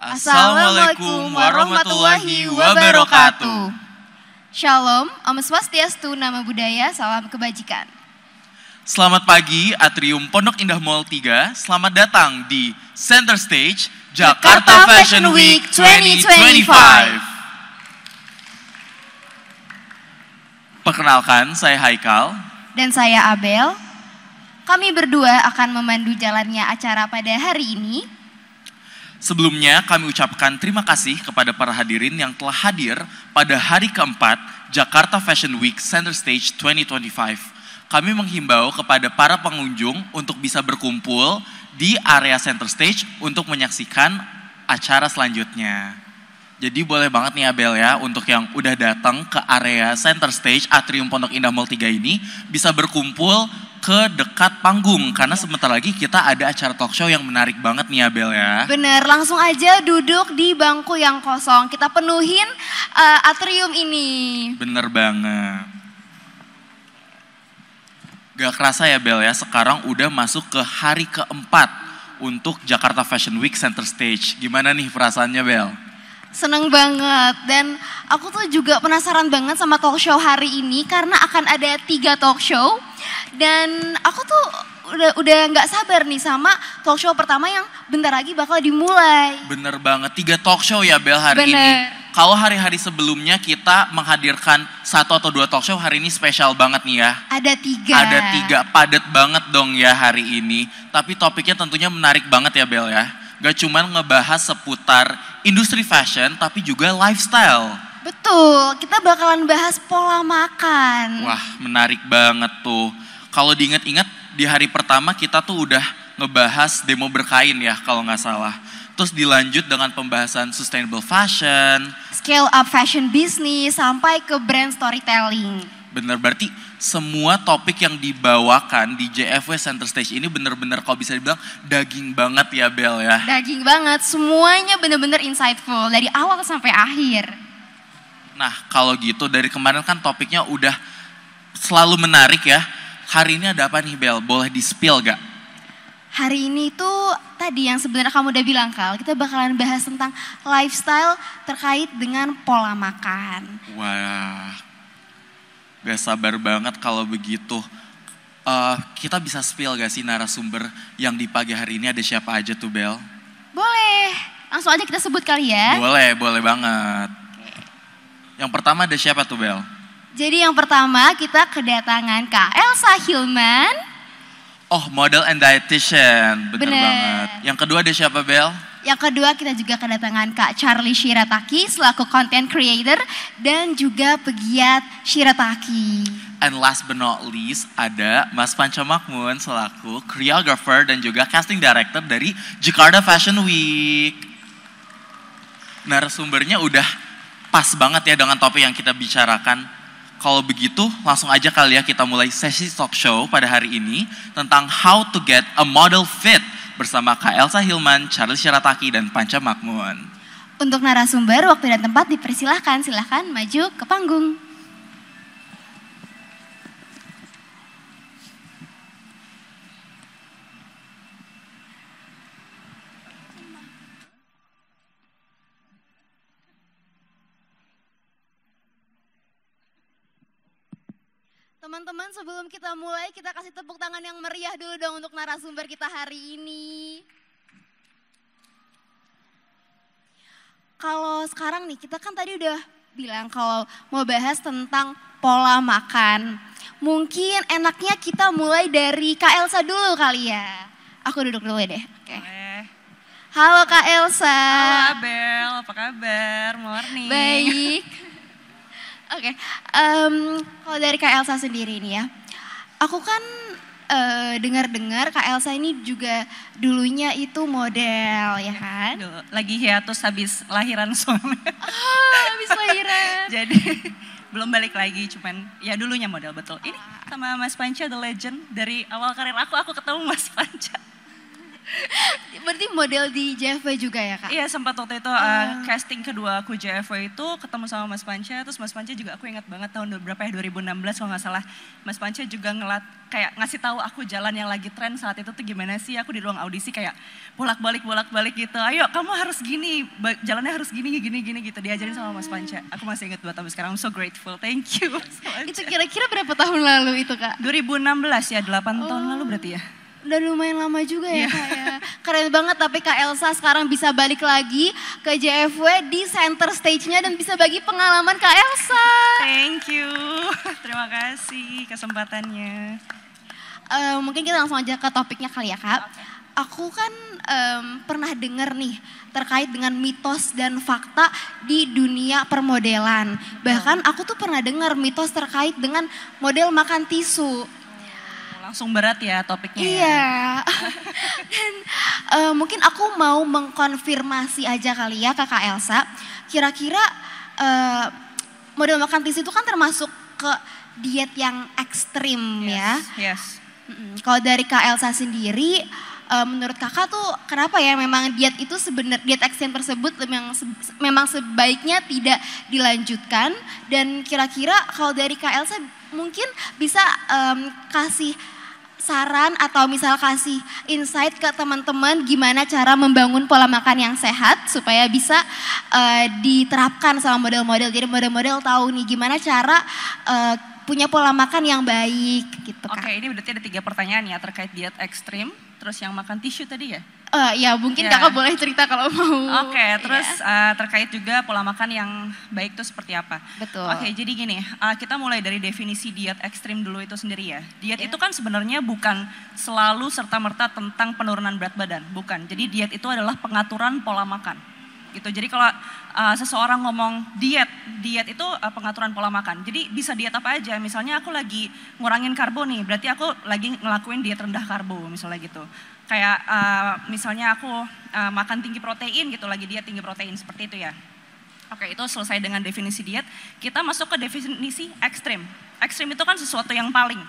Assalamualaikum warahmatullahi wabarakatuh. Shalom, Om Swastiastu, Nama Budaya, Salam Kebajikan. Selamat pagi, Atrium Pondok Indah Mall 3. Selamat datang di Center Stage Jakarta Fashion Week 2025. Perkenalkan, saya Haikal. Dan saya Abel. Kami berdua akan memandu jalannya acara pada hari ini. Sebelumnya kami ucapkan terima kasih kepada para hadirin yang telah hadir pada hari keempat Jakarta Fashion Week Center Stage 2025. Kami menghimbau kepada para pengunjung untuk bisa berkumpul di area Center Stage untuk menyaksikan acara selanjutnya. Jadi boleh banget nih Abel ya, untuk yang udah datang ke area Center Stage Atrium Pondok Indah Mall 3 ini bisa berkumpul ke dekat panggung, karena sebentar lagi kita ada acara talk show yang menarik banget nih Abel ya. Bener, langsung aja duduk di bangku yang kosong, kita penuhin atrium ini. Bener banget. Gak kerasa ya Bel ya, sekarang udah masuk ke hari keempat untuk Jakarta Fashion Week Center Stage. Gimana nih perasaannya Bel? Seneng banget, dan aku tuh juga penasaran banget sama talk show hari ini karena akan ada 3 talk show. Dan aku tuh udah nggak sabar nih sama talk show pertama yang bentar lagi bakal dimulai. Bener banget, 3 talk show ya Bel hari ini. Kalau hari-hari sebelumnya kita menghadirkan 1 atau 2 talk show, hari ini spesial banget nih ya. Ada 3. Ada 3, padat banget dong ya hari ini. Tapi topiknya tentunya menarik banget ya Bel ya. Gak cuma ngebahas seputar industri fashion, tapi juga lifestyle. Betul, kita bakalan bahas pola makan. Wah, menarik banget tuh. Kalau diingat-ingat, di hari pertama kita tuh udah ngebahas demo berkain ya, kalau nggak salah. Terus dilanjut dengan pembahasan sustainable fashion, scale up fashion business, sampai ke brand storytelling. Bener, berarti semua topik yang dibawakan di JFW Center Stage ini bener-bener kalau bisa dibilang daging banget ya Bel ya. Daging banget, semuanya bener-bener insightful dari awal sampai akhir. Nah kalau gitu dari kemarin kan topiknya udah selalu menarik ya. Hari ini ada apa nih Bel? Boleh di-spill gak? Hari ini tuh tadi yang sebenarnya kamu udah bilang Kal, kita bakalan bahas tentang lifestyle terkait dengan pola makan. Wah, gak sabar banget kalau begitu. Kita bisa spill gak sih narasumber yang di pagi hari ini ada siapa aja tuh Bel? Boleh, langsung aja kita sebut kali ya. Boleh banget. Yang pertama ada siapa tuh Bel? Jadi yang pertama kita kedatangan Kak Elsa Hilman. Oh, model and dietitian, bener banget. Yang kedua ada siapa Bel? Yang kedua kita juga kedatangan Kak Charlie Shirataki selaku content creator dan juga pegiat Shirataki. And last but not least ada Mas Panca Makmun selaku choreographer dan juga casting director dari Jakarta Fashion Week. Narasumbernya udah pas banget ya dengan topik yang kita bicarakan. Kalau begitu langsung aja kali ya kita mulai sesi talk show pada hari ini tentang how to get a model fit bersama Kak Elsa Hilman, Charlie Shirataki, dan Panca Makmun. Untuk narasumber, waktu dan tempat dipersilahkan, silahkan maju ke panggung. Teman-teman, sebelum kita mulai, kita kasih tepuk tangan yang meriah dulu dong untuk narasumber kita hari ini. Kalau sekarang nih, kita kan tadi udah bilang kalau mau bahas tentang pola makan. Mungkin enaknya kita mulai dari Kak Elsa dulu kali ya. Aku duduk dulu deh. Oke. Halo Kak Elsa. Halo Abel, apa kabar? Morning. Baik. Oke, kalau dari Kak Elsa sendiri nih ya, aku kan dengar-dengar Kak Elsa ini juga dulunya itu model ya kan? Lagi hiatus habis lahiran soalnya. Oh, habis lahiran. Jadi belum balik lagi, cuman ya dulunya model betul. Ini sama Mas Panca the legend, dari awal karir aku ketemu Mas Panca. Berarti model di JFW juga ya Kak? Iya sempat waktu itu casting kedua aku JFW itu ketemu sama Mas Panca, terus Mas Panca juga aku ingat banget tahun berapa ya 2016 kalau nggak salah. Mas Panca juga kayak ngasih tahu aku jalan yang lagi tren saat itu tuh gimana sih. Aku di ruang audisi kayak bolak-balik gitu. Ayo kamu harus gini, jalannya harus gini gitu. Diajarin sama Mas Panca. Aku masih ingat buat sampai sekarang. I'm so grateful. Thank you. Itu kira-kira berapa tahun lalu itu Kak? 2016 ya, 8 tahun lalu berarti ya. Udah lumayan lama juga ya Kak ya. Keren banget tapi Kak Elsa sekarang bisa balik lagi ke JFW di center stage-nya dan bisa bagi pengalaman Kak Elsa. Thank you. Terima kasih kesempatannya. Mungkin kita langsung aja ke topiknya kali ya Kak. Okay. Aku kan pernah dengar nih terkait dengan mitos dan fakta di dunia permodelan. Bahkan aku tuh pernah dengar mitos terkait dengan model makan tisu. Langsung berat ya topiknya. Iya. Dan mungkin aku mau mengkonfirmasi aja kali ya Kakak Elsa. Kira-kira model makan tisu itu kan termasuk ke diet yang ekstrim ya. Yes. Kalau dari Kak Elsa sendiri, menurut kakak tuh kenapa ya memang diet itu diet ekstrim tersebut memang sebaiknya tidak dilanjutkan, dan kira-kira kalau dari Kak Elsa mungkin bisa kasih saran atau misal kasih insight ke teman-teman gimana cara membangun pola makan yang sehat supaya bisa diterapkan sama model-model. Jadi model-model tahu nih gimana cara punya pola makan yang baik gitu Kak. Oke, ini berarti ada 3 pertanyaan ya terkait diet ekstrim, terus yang makan tisu tadi ya? Ya mungkin kakak boleh cerita kalau mau. Oke, terus terkait juga pola makan yang baik itu seperti apa? Betul. Oke, jadi gini, kita mulai dari definisi diet ekstrim dulu itu sendiri ya. Diet itu kan sebenarnya bukan selalu serta-merta tentang penurunan berat badan, bukan. Jadi diet itu adalah pengaturan pola makan. Gitu. Jadi kalau seseorang ngomong diet itu pengaturan pola makan. Jadi bisa diet apa aja. Misalnya aku lagi ngurangin karbo nih, berarti aku lagi ngelakuin diet rendah karbo misalnya gitu. Kayak misalnya aku makan tinggi protein gitu, lagi diet tinggi protein seperti itu ya. Oke, itu selesai dengan definisi diet. Kita masuk ke definisi ekstrim. Ekstrim itu kan sesuatu yang paling.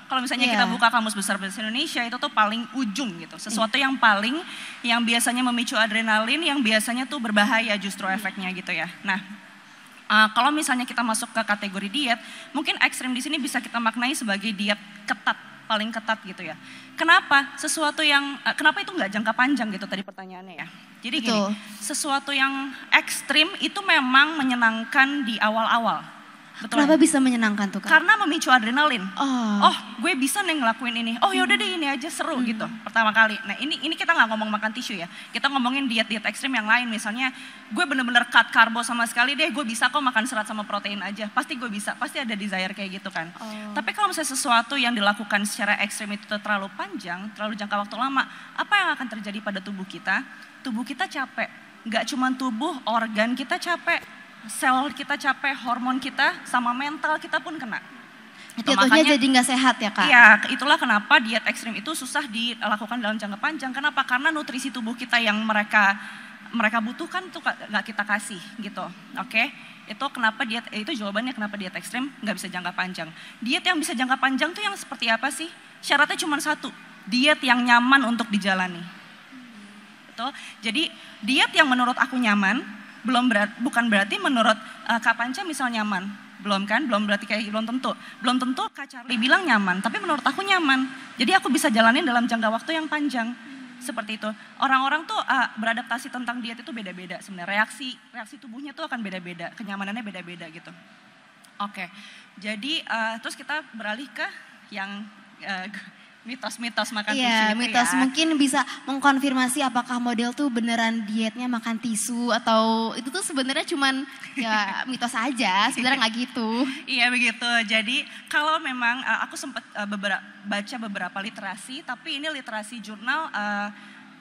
Kalau misalnya kita buka Kamus Besar Bahasa Indonesia itu tuh paling ujung gitu. Sesuatu yang paling, yang biasanya memicu adrenalin, yang biasanya tuh berbahaya justru efeknya gitu ya. Nah, kalau misalnya kita masuk ke kategori diet, mungkin ekstrim di sini bisa kita maknai sebagai diet ketat, paling ketat gitu ya. Kenapa? Kenapa itu nggak jangka panjang gitu tadi pertanyaannya ya. Jadi gini, sesuatu yang ekstrim itu memang menyenangkan di awal-awal. Betul. Kenapa bisa menyenangkan tuh Kak? Karena memicu adrenalin. Oh, gue bisa nih ngelakuin ini. Oh yaudah deh ini aja seru gitu. Pertama kali. Nah ini kita nggak ngomong makan tisu ya. Kita ngomongin diet ekstrim yang lain. Misalnya gue bener-bener cut karbo sama sekali deh. Gue bisa kok makan serat sama protein aja. Pasti gue bisa. Pasti ada desire kayak gitu kan. Tapi kalau misalnya sesuatu yang dilakukan secara ekstrim itu terlalu panjang, terlalu jangka waktu lama, apa yang akan terjadi pada tubuh kita? Tubuh kita capek. Gak cuma tubuh, organ kita capek. Sel kita capek, hormon kita, sama mental kita pun kena. Jatuhnya jadi nggak sehat ya Kak? Iya, itulah kenapa diet ekstrim itu susah dilakukan dalam jangka panjang. Kenapa? Karena nutrisi tubuh kita yang mereka butuhkan tuh nggak kita kasih gitu. Oke? Itu kenapa itu jawabannya kenapa diet ekstrim nggak bisa jangka panjang. Diet yang bisa jangka panjang tuh yang seperti apa sih? Syaratnya cuma satu, diet yang nyaman untuk dijalani. Betul? Jadi diet yang menurut aku nyaman, bukan berarti menurut Kak Panca misal nyaman, belum berarti kayak belum tentu Kak Charlie bilang nyaman, tapi menurut aku nyaman, jadi aku bisa jalanin dalam jangka waktu yang panjang, seperti itu. Orang-orang tuh beradaptasi tentang diet itu beda-beda sebenarnya, reaksi tubuhnya tuh akan beda-beda, kenyamanannya beda-beda gitu. Oke, jadi terus kita beralih ke yang mitos-mitos makan tisu itu mitos ya. Mungkin bisa mengkonfirmasi apakah model tuh beneran dietnya makan tisu atau itu tuh sebenarnya cuman ya mitos aja, sebenarnya nggak gitu. Iya begitu. Jadi kalau memang aku sempat baca beberapa literasi, tapi ini literasi jurnal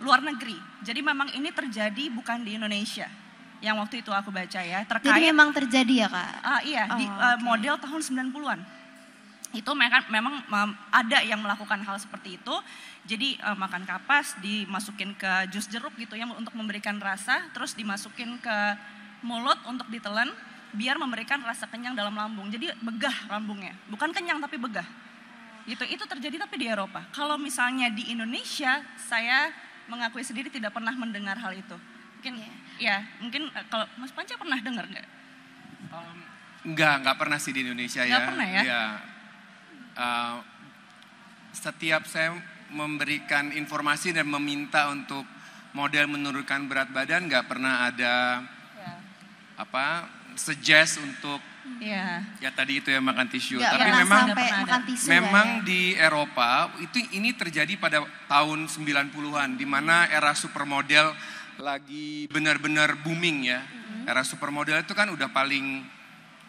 luar negeri. Jadi memang ini terjadi bukan di Indonesia. Yang waktu itu aku baca ya terkait. Jadi memang terjadi ya Kak? Iya, model tahun 90-an. Itu memang ada yang melakukan hal seperti itu. Jadi makan kapas dimasukin ke jus jeruk gitu ya untuk memberikan rasa, terus dimasukin ke mulut untuk ditelan biar memberikan rasa kenyang dalam lambung. Jadi begah lambungnya, bukan kenyang tapi begah. Gitu. Itu terjadi tapi di Eropa. Kalau misalnya di Indonesia saya mengakui sendiri tidak pernah mendengar hal itu. Mungkin ya, mungkin kalau Mas Panca pernah dengar nggak? Enggak pernah sih di Indonesia ya. Nggak pernah ya? Iya. Setiap saya memberikan informasi dan meminta untuk model menurunkan berat badan, nggak pernah ada suggest untuk ya tadi itu ya makan tisu. Nggak Tapi pernah memang sampai makan tisu memang ya. di Eropa ini terjadi pada tahun 90-an di mana era supermodel lagi benar-benar booming ya. Era supermodel itu kan udah paling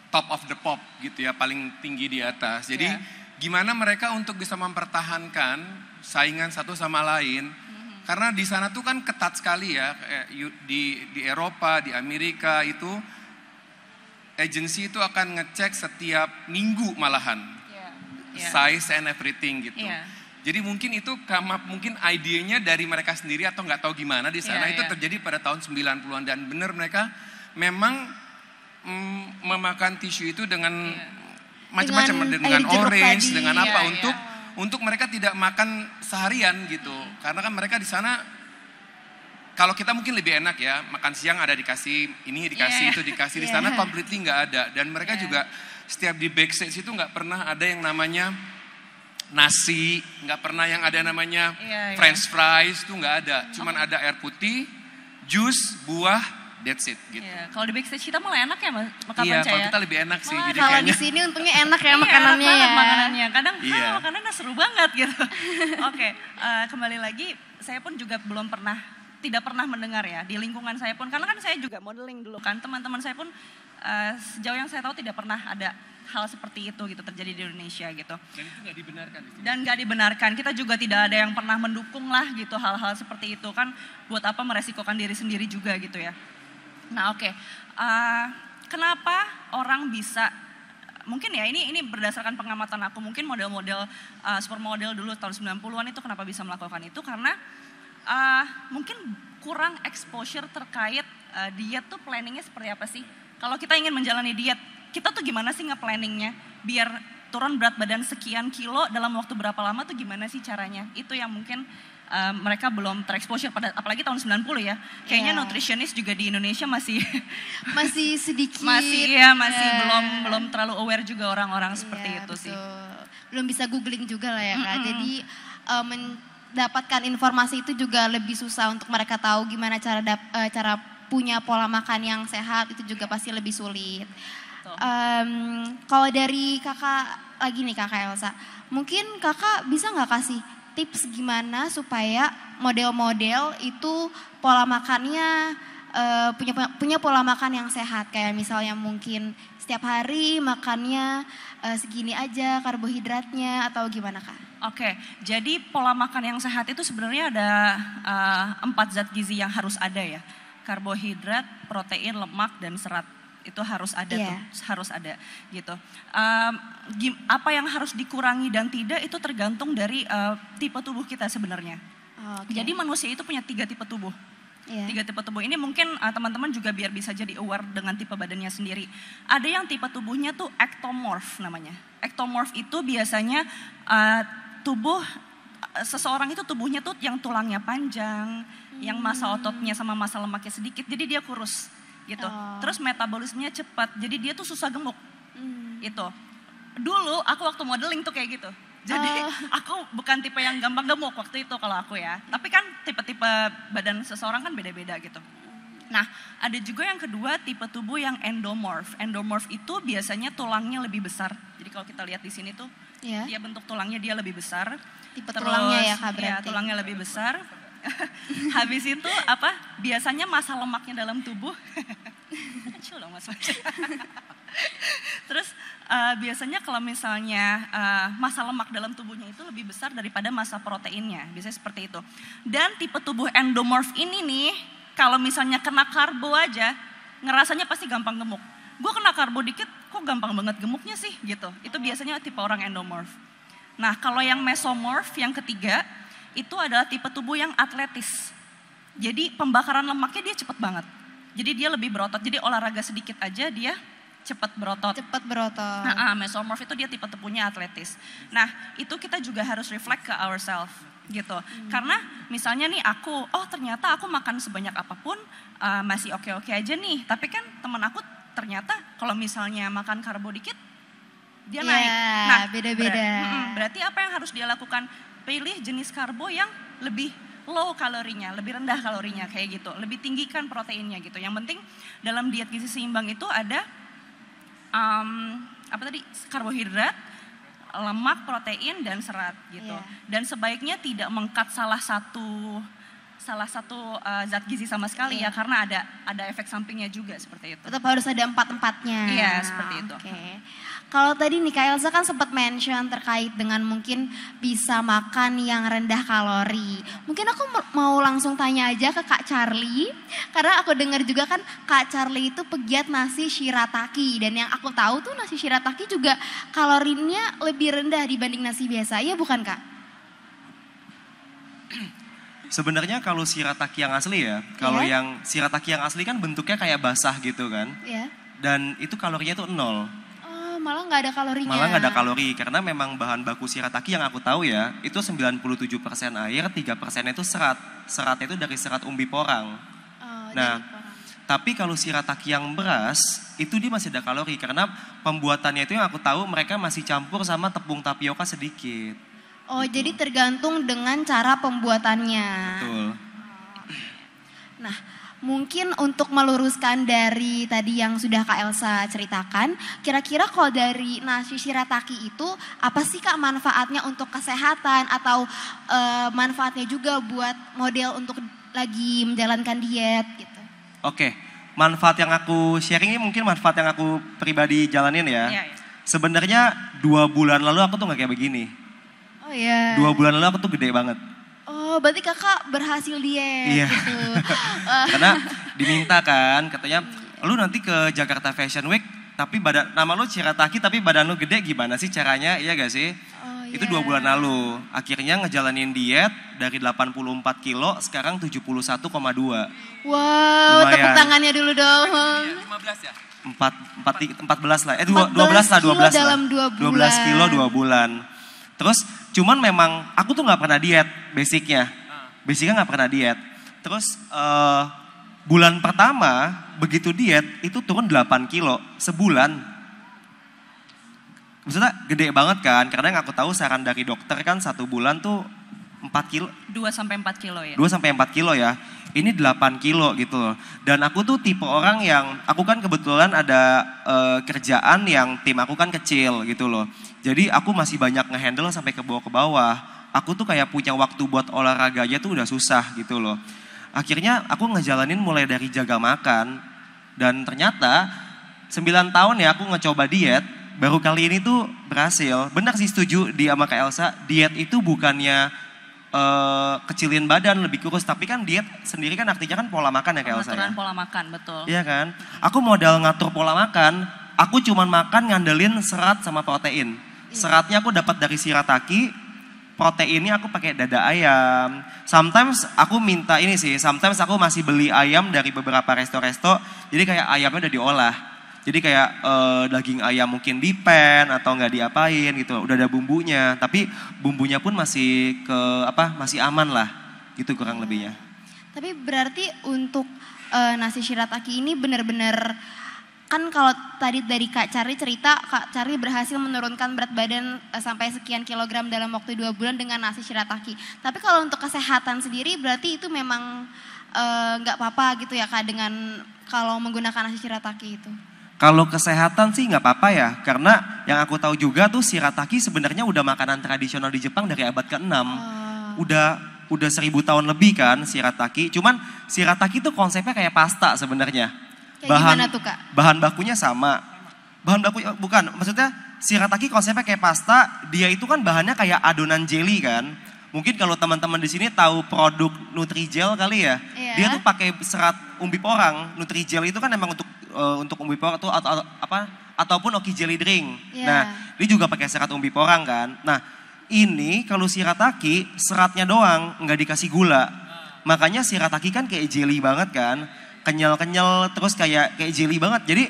top of the pop gitu ya, paling tinggi di atas. Jadi gimana mereka untuk bisa mempertahankan saingan satu sama lain? Karena di sana tuh kan ketat sekali ya, di Eropa, di Amerika itu agensi itu akan ngecek setiap minggu malahan, size and everything gitu. Jadi mungkin itu mungkin idenya dari mereka sendiri atau nggak tahu gimana di sana itu terjadi pada tahun 90-an dan benar mereka memang memakan tisu itu dengan macam-macam dengan orange, tadi. Dengan apa untuk mereka tidak makan seharian gitu. Karena kan mereka di sana kalau kita mungkin lebih enak ya, makan siang ada dikasih ini dikasih itu dikasih di sana completely nggak ada dan mereka juga setiap di backstage itu nggak pernah ada yang namanya nasi, nggak pernah yang ada namanya French fries itu nggak ada, cuman ada air putih, jus, buah, that's it gitu. Kalau di backstage kita malah enak ya Mas Panca Iya, kalau ya. kita lebih enak sih. Jadi Kalau kayaknya di sini untungnya enak ya makanannya ya. Makanannya kadang makanannya seru banget gitu. Oke, kembali lagi saya pun juga tidak pernah mendengar ya di lingkungan saya pun, karena kan saya juga modeling dulu kan, teman-teman saya pun sejauh yang saya tahu tidak pernah ada hal seperti itu gitu terjadi di Indonesia gitu. Dan itu nggak dibenarkan di sini. Dan nggak dibenarkan, kita juga tidak ada yang pernah mendukung lah gitu hal-hal seperti itu kan, buat apa meresikokan diri sendiri juga gitu ya. Nah kenapa orang bisa, mungkin ya ini berdasarkan pengamatan aku, mungkin model-model supermodel dulu tahun 90-an itu kenapa bisa melakukan itu, karena mungkin kurang exposure terkait diet tuh planningnya seperti apa sih. Kalau kita ingin menjalani diet, kita tuh gimana sih nge-planningnya biar turun berat badan sekian kilo dalam waktu berapa lama tuh gimana sih caranya. Itu yang mungkin mereka belum terexposure pada, apalagi tahun 90 ya. Kayaknya nutritionist juga di Indonesia masih sedikit. masih belum terlalu aware juga orang-orang seperti itu betul. Sih. Belum bisa googling juga lah ya Kak. Jadi mendapatkan informasi itu juga lebih susah untuk mereka tahu gimana cara punya pola makan yang sehat, itu juga pasti lebih sulit. Kalau dari kakak lagi nih Kakak Elsa, mungkin kakak bisa nggak kasih tips gimana supaya model-model itu pola makannya punya pola makan yang sehat, kayak misalnya mungkin setiap hari makannya segini aja karbohidratnya atau gimana Kak? Oke, jadi pola makan yang sehat itu sebenarnya ada 4 zat gizi yang harus ada ya. Karbohidrat, protein, lemak, dan serat. Itu harus ada harus ada gitu. Apa yang harus dikurangi dan tidak itu tergantung dari tipe tubuh kita sebenarnya. Jadi manusia itu punya 3 tipe tubuh. 3 tipe tubuh ini mungkin teman-teman juga biar bisa jadi aware dengan tipe badannya sendiri. Ada yang tipe tubuhnya tuh ectomorph namanya. Ectomorph itu biasanya tubuh seseorang itu tubuhnya tuh yang tulangnya panjang, yang massa ototnya sama massa lemaknya sedikit, jadi dia kurus gitu. Terus metabolismenya cepat, jadi dia tuh susah gemuk. Itu. Dulu aku waktu modeling tuh kayak gitu. Jadi aku bukan tipe yang gampang gemuk waktu itu kalau aku ya. Tapi kan tipe-tipe badan seseorang kan beda-beda gitu. Nah, ada juga yang kedua tipe tubuh yang endomorph. Endomorph itu biasanya tulangnya lebih besar. Jadi kalau kita lihat di sini tuh, dia bentuk tulangnya dia lebih besar. Tipe tulangnya ya Kak berarti. Ya, tulangnya lebih besar. Habis itu biasanya massa lemaknya dalam tubuh. Kecil dong Mas. Terus biasanya kalau misalnya massa lemak dalam tubuhnya itu lebih besar daripada massa proteinnya. Biasanya seperti itu. Dan tipe tubuh endomorph ini nih, kalau misalnya kena karbo aja, ngerasanya pasti gampang gemuk. Gue kena karbo dikit, kok gampang banget gemuknya sih gitu. Itu biasanya tipe orang endomorph. Nah kalau yang mesomorph yang ketiga, itu adalah tipe tubuh yang atletis. Jadi pembakaran lemaknya dia cepet banget. Jadi dia lebih berotot. Jadi olahraga sedikit aja dia cepat berotot. Mesomorph itu dia tipe tubuhnya atletis. Nah itu kita juga harus reflect ke ourselves. gitu. Karena misalnya nih ternyata aku makan sebanyak apapun masih oke-oke aja nih. Tapi kan teman aku ternyata kalau misalnya makan karbo dikit dia naik. Nah, beda-beda. Berarti apa yang harus dia lakukan? Pilih jenis karbo yang lebih low kalorinya, lebih rendah kalorinya kayak gitu. Lebih tinggikan proteinnya gitu. Yang penting dalam diet gizi seimbang itu ada karbohidrat, lemak, protein dan serat gitu. Dan sebaiknya tidak meng-cut salah satu zat gizi sama sekali ya, karena ada efek sampingnya juga seperti itu. Tetap harus ada 4-4-nya. Iya, seperti itu. Kalau tadi nih Kak Elsa kan sempat mention terkait dengan mungkin bisa makan yang rendah kalori. Mungkin aku mau langsung tanya aja ke Kak Charlie. Karena aku dengar juga kan Kak Charlie itu pegiat nasi shirataki. Dan yang aku tahu tuh nasi shirataki juga kalorinya lebih rendah dibanding nasi biasa. Iya bukan Kak? Sebenarnya kalau shirataki yang asli ya, kalau yang shirataki yang asli kan bentuknya kayak basah gitu kan. Dan itu kalorinya tuh 0. Malah nggak ada kalorinya. Malah nggak ada kalori karena memang bahan baku shirataki yang aku tahu ya itu 97% air, 3% itu serat. Serat itu dari serat umbi porang. Tapi kalau shirataki yang beras itu dia masih ada kalori karena pembuatannya itu yang aku tahu mereka masih campur sama tepung tapioka sedikit. Jadi tergantung dengan cara pembuatannya. Betul. Nah, mungkin untuk meluruskan dari tadi yang sudah Kak Elsa ceritakan, kira-kira kalau dari nasi shirataki itu apa sih Kak manfaatnya untuk kesehatan atau manfaatnya juga buat model untuk lagi menjalankan diet gitu? Oke, manfaat yang aku sharing ini mungkin manfaat yang aku pribadi jalanin ya. Sebenarnya 2 bulan lalu aku tuh gak kayak begini. 2 bulan lalu aku tuh gede banget. Berarti kakak berhasil diet gitu. Karena diminta kan, katanya lu nanti ke Jakarta Fashion Week, tapi nama lu shirataki tapi badan lu gede gimana sih caranya, iya gak sih? Itu 2 bulan lalu. Akhirnya ngejalanin diet dari 84 kilo, sekarang 71,2. Wow, tepuk tangannya dulu dong. 15 ya? 14 lah, 12 dalam 2 bulan. 12 kilo 2 bulan. Terus cuman memang aku tuh gak pernah diet basicnya gak pernah diet. Terus bulan pertama begitu diet itu turun 8 kilo sebulan. Maksudnya gede banget kan, karena yang aku tahu saran dari dokter kan 1 bulan tuh 4 kilo. 2-4 kilo ya? 2-4 kilo ya. Ini 8 kilo gitu loh. Dan aku tuh tipe orang yang, aku kan kebetulan ada kerjaan yang tim aku kan kecil gitu loh. Jadi aku masih banyak ngehandle sampai ke bawah. Aku tuh kayak punya waktu buat olahraga aja tuh udah susah gitu loh. Akhirnya aku ngejalanin mulai dari jaga makan. Dan ternyata 9 tahun ya aku ngecoba diet. Baru kali ini tuh berhasil. Benar sih setuju sama Kak Elsa. Diet itu bukannya kecilin badan lebih kurus, tapi kan diet sendiri kan artinya kan pola makan ya Kak Elsa. Pengaturan pola makan, betul. Iya kan? Aku modal ngatur pola makan, aku cuman makan ngandelin serat sama protein. Seratnya aku dapat dari shirataki, proteinnya aku pakai dada ayam. Sometimes aku minta ini sih, sometimes aku masih beli ayam dari beberapa resto-resto, jadi kayak ayamnya udah diolah. Jadi kayak daging ayam mungkin di pan atau nggak diapain gitu, udah ada bumbunya. Tapi bumbunya pun masih masih aman lah, gitu kurang lebihnya. Tapi berarti untuk nasi shirataki ini benar-benar kan kalau tadi dari Kak Charlie cerita, Kak Charlie berhasil menurunkan berat badan sampai sekian kilogram dalam waktu 2 bulan dengan nasi shirataki. Tapi kalau untuk kesehatan sendiri berarti itu memang nggak apa-apa gitu ya Kak dengan kalau menggunakan nasi shirataki itu. Kalau kesehatan sih nggak apa-apa ya, karena yang aku tahu juga tuh shirataki sebenarnya udah makanan tradisional di Jepang dari abad ke-6. Udah 1000 tahun lebih kan shirataki. Cuman shirataki tuh konsepnya kayak pasta sebenarnya. Gimana tuh Kak? Bahan bakunya sama. Bukan, maksudnya shirataki konsepnya kayak pasta, dia itu kan bahannya kayak adonan jelly kan. Mungkin kalau teman-teman di sini tahu produk Nutrijel kali ya. Dia tuh pakai serat umbi porang. Nutrijel itu kan emang untuk umbi porang tuh ataupun Oki Jelly Drink. Nah, dia juga pakai serat umbi porang kan. Nah, ini kalau shirataki seratnya doang, nggak dikasih gula. Makanya shirataki kan kayak jelly banget kan. Kenyal-kenyal terus kayak jelly banget. Jadi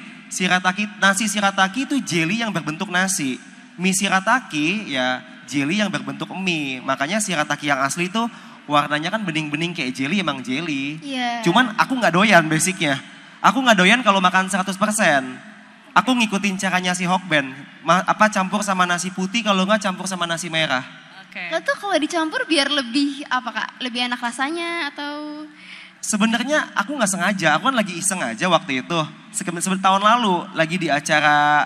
nasi shirataki itu jelly yang berbentuk nasi. Mie shirataki ya jelly yang berbentuk mie. Makanya shirataki yang asli tuh warnanya kan bening-bening kayak jelly, emang jelly. Iya. Cuman aku nggak doyan basicnya. Aku nggak doyan kalau makan 100%. Aku ngikutin caranya si Hokben. Campur sama nasi putih, kalau nggak campur sama nasi merah. Oke. Lo tuh kalau dicampur biar lebih apa Kak? Lebih enak rasanya atau Sebenarnya aku nggak sengaja, aku kan lagi iseng aja waktu itu. Tahun lalu lagi di acara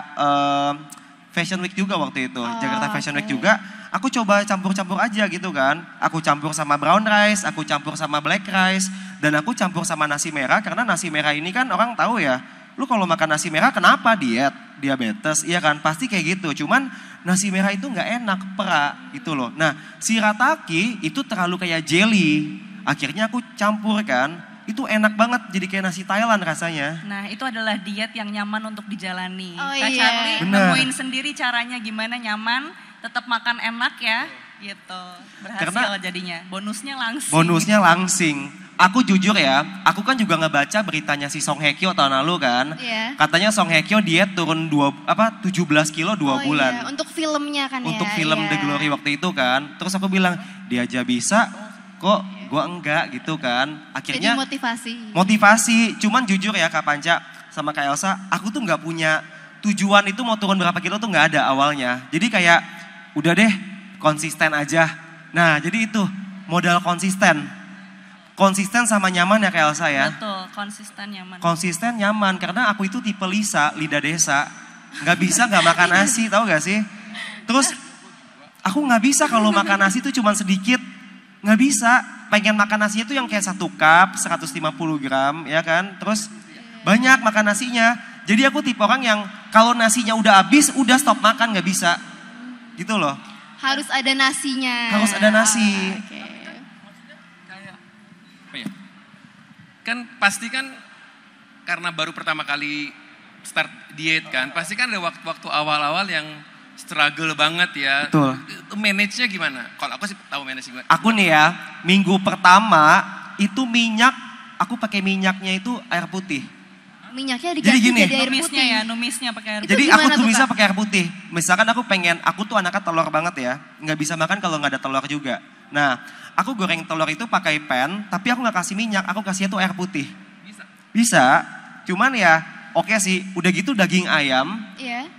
Fashion Week juga waktu itu, Jakarta Fashion Week oke. juga. Aku coba campur-campur aja gitu kan. Aku campur sama brown rice, aku campur sama black rice, dan aku campur sama nasi merah karena nasi merah ini kan orang tahu ya. Lu kalau makan nasi merah kenapa diabetes, iya kan? Pasti kayak gitu. Cuman nasi merah itu nggak enak, perak gitu loh. Nah, shirataki itu terlalu kayak jelly. Akhirnya aku campur kan, itu enak banget jadi kayak nasi Thailand rasanya. Nah, itu adalah diet yang nyaman untuk dijalani. Oh, Kak iya. Charlie Benar. nemuin sendiri caranya gimana nyaman, tetap makan enak ya, gitu. Berhasil Karena- jadinya. Bonusnya Langsing. Aku jujur ya, aku kan juga ngebaca beritanya si Song Hye Kyo tahun lalu kan. Iya. Katanya Song Hye Kyo diet turun 17 kilo 2 Oh bulan. iya, untuk filmnya kan ya. Untuk film iya. The Glory waktu itu kan. Terus aku bilang, dia aja bisa, kok gua enggak gitu kan. Jadi Akhirnya motivasi. Cuman jujur ya Kak Panca sama Kak Elsa, aku tuh nggak punya tujuan itu mau turun berapa kilo tuh nggak ada awalnya. Jadi kayak udah deh konsisten aja. Nah jadi itu modal konsisten. Konsisten sama nyaman ya Kak Elsa ya. Betul, konsisten nyaman. Konsisten nyaman karena aku itu tipe Lisa, lidah desa. Nggak bisa nggak makan nasi, tahu gak sih? Terus aku nggak bisa kalau makan nasi itu cuma sedikit. Nggak bisa, pengen makan nasi itu yang kayak 1 cup, 150 gram ya kan. Terus banyak makan nasinya. Jadi aku tipe orang yang kalau nasinya udah habis, udah stop makan, nggak bisa. Gitu loh. Harus ada nasinya. Harus ada nasi. Oke. Apa ya? Kan pasti kan karena baru pertama kali start diet kan, pasti kan ada waktu-waktu awal-awal yang struggle banget ya. Betul. Itu manage-nya gimana? Kalau aku sih tahu manage gimana. Aku nih ya, minggu pertama itu minyak, aku pakai minyaknya itu air putih. Minyaknya Jadi diganti gini, jadi air Numisnya putih. ya, numisnya pakai air Itu Jadi gimana aku tuh, tumisnya Kak? pakai air putih. Misalkan aku tuh anaknya telur banget ya, nggak bisa makan kalau nggak ada telur juga. Nah, aku goreng telur itu pakai pan, tapi aku nggak kasih minyak, aku kasihnya tuh air putih. Bisa, cuman ya oke sih. Udah gitu daging ayam Iya.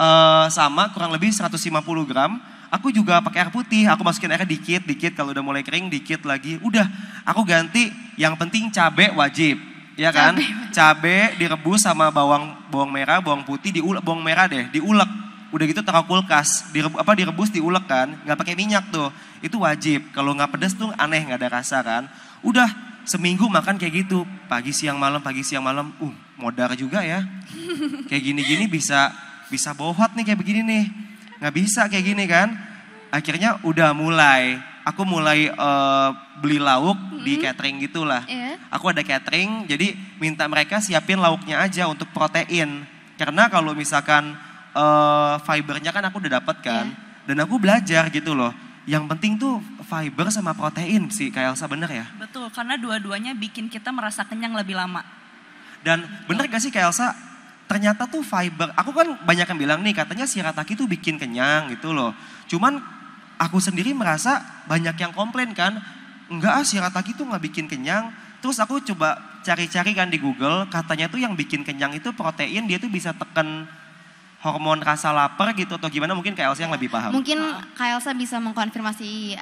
sama kurang lebih 150 gram. Aku juga pakai air putih, aku masukin airnya dikit, kalau udah mulai kering dikit lagi. Udah, aku ganti. Yang penting cabe wajib, ya kan? Cabe direbus sama bawang merah, bawang putih bawang merah deh, diulek. Udah gitu taruh kulkas, direbus diulek kan, nggak pakai minyak tuh. Itu wajib. Kalau nggak pedas tuh aneh, nggak ada rasa kan. Udah seminggu makan kayak gitu, pagi siang malam. Modar juga ya. Kayak gini-gini bisa bohot nih kayak begini nih. Nggak bisa kayak gini kan. Akhirnya udah aku mulai beli lauk di catering gitulah. Iya. Aku ada catering, jadi minta mereka siapin lauknya aja untuk protein. Karena kalau misalkan fibernya kan aku udah dapet kan. Dan aku belajar gitu loh. Yang penting tuh fiber sama protein sih, Kak Elsa, bener ya? Betul, karena dua-duanya bikin kita merasa kenyang lebih lama. Dan bener gak sih Kak Elsa, ternyata tuh fiber, aku kan banyak yang bilang nih katanya shirataki tuh bikin kenyang gitu loh. Cuman aku sendiri merasa banyak yang komplain kan, enggak shirataki tuh gak bikin kenyang. Terus aku coba cari-cari kan di Google, katanya tuh yang bikin kenyang itu protein, dia tuh bisa tekan hormon rasa lapar gitu atau gimana, mungkin Kak Elsa yang lebih paham. Mungkin Kak Elsa bisa mengkonfirmasi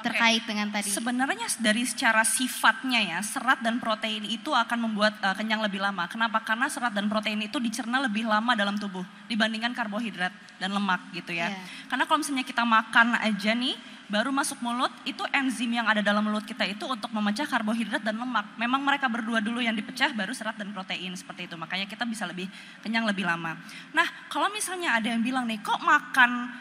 terkait dengan tadi. Sebenarnya dari secara sifatnya ya, serat dan protein itu akan membuat kenyang lebih lama. Kenapa? Karena serat dan protein itu dicerna lebih lama dalam tubuh dibandingkan karbohidrat dan lemak gitu ya. Iya. Karena kalau misalnya kita makan aja nih, baru masuk mulut, itu enzim yang ada dalam mulut kita itu untuk memecah karbohidrat dan lemak. Memang mereka berdua dulu yang dipecah, baru serat dan protein seperti itu. Makanya kita bisa lebih kenyang lebih lama. Nah, kalau misalnya ada yang bilang nih, kok makan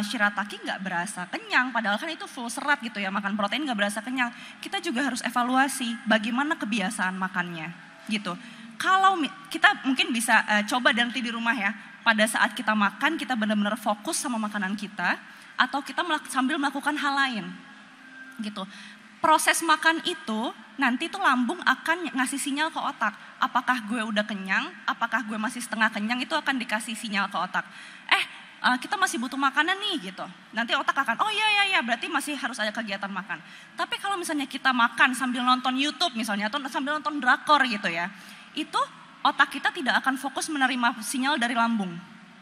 shirataki nggak berasa kenyang, padahal kan itu full serat gitu ya, makan protein nggak berasa kenyang. Kita juga harus evaluasi bagaimana kebiasaan makannya gitu. Kalau kita mungkin bisa coba nanti di rumah ya, pada saat kita makan kita benar-benar fokus sama makanan kita, atau kita sambil melakukan hal lain gitu. Proses makan itu nanti tuh lambung akan ngasih sinyal ke otak. Apakah gue udah kenyang, apakah gue masih setengah kenyang, itu akan dikasih sinyal ke otak. kita masih butuh makanan nih gitu. Nanti otak akan, oh iya berarti masih harus ada kegiatan makan. Tapi kalau misalnya kita makan sambil nonton YouTube misalnya, atau sambil nonton drakor gitu ya, itu otak kita tidak akan fokus menerima sinyal dari lambung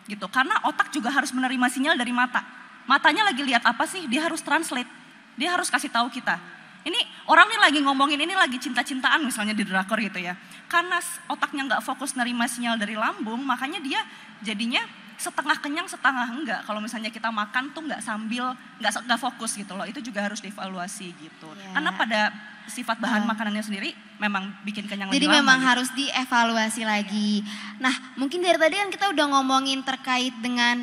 gitu. Karena otak juga harus menerima sinyal dari mata. Matanya lagi lihat apa sih, dia harus translate, dia harus kasih tahu kita. Ini orang nih lagi ngomongin, ini lagi cinta-cintaan misalnya di drakor gitu ya. Karena otaknya nggak fokus nerima sinyal dari lambung, makanya dia jadinya setengah kenyang setengah enggak. Kalau misalnya kita makan tuh nggak sambil, nggak fokus gitu loh. Itu juga harus dievaluasi gitu. Karena pada sifat bahan makanannya sendiri memang bikin kenyang lebih lama. Jadi memang gitu. harus dievaluasi lagi. Nah mungkin dari tadi kan kita udah ngomongin terkait dengan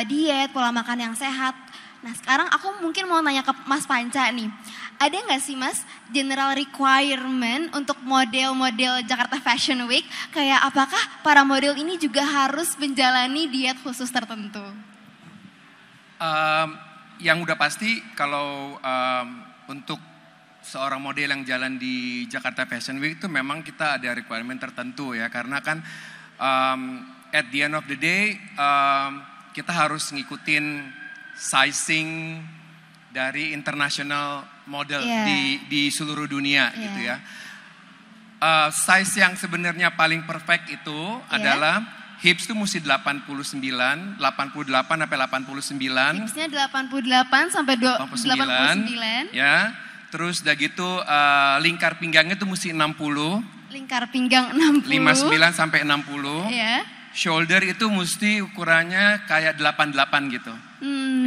diet, pola makan yang sehat. Nah sekarang aku mungkin mau nanya ke Mas Panca nih. Ada nggak sih Mas general requirement untuk model-model Jakarta Fashion Week? Kayak apakah para model ini juga harus menjalani diet khusus tertentu? Yang udah pasti kalau untuk seorang model yang jalan di Jakarta Fashion Week itu memang kita ada requirement tertentu ya. Karena kan at the end of the day kita harus ngikutin sizing dari international model di seluruh dunia gitu ya. Size yang sebenarnya paling perfect itu adalah hips tuh mesti 88 sampai 89. Hipsnya 88 sampai 89. Ya. Terus udah gitu lingkar pinggangnya tuh mesti 60. Lingkar pinggang 60. 59 sampai 60. Ya. Shoulder itu mesti ukurannya kayak 88 gitu.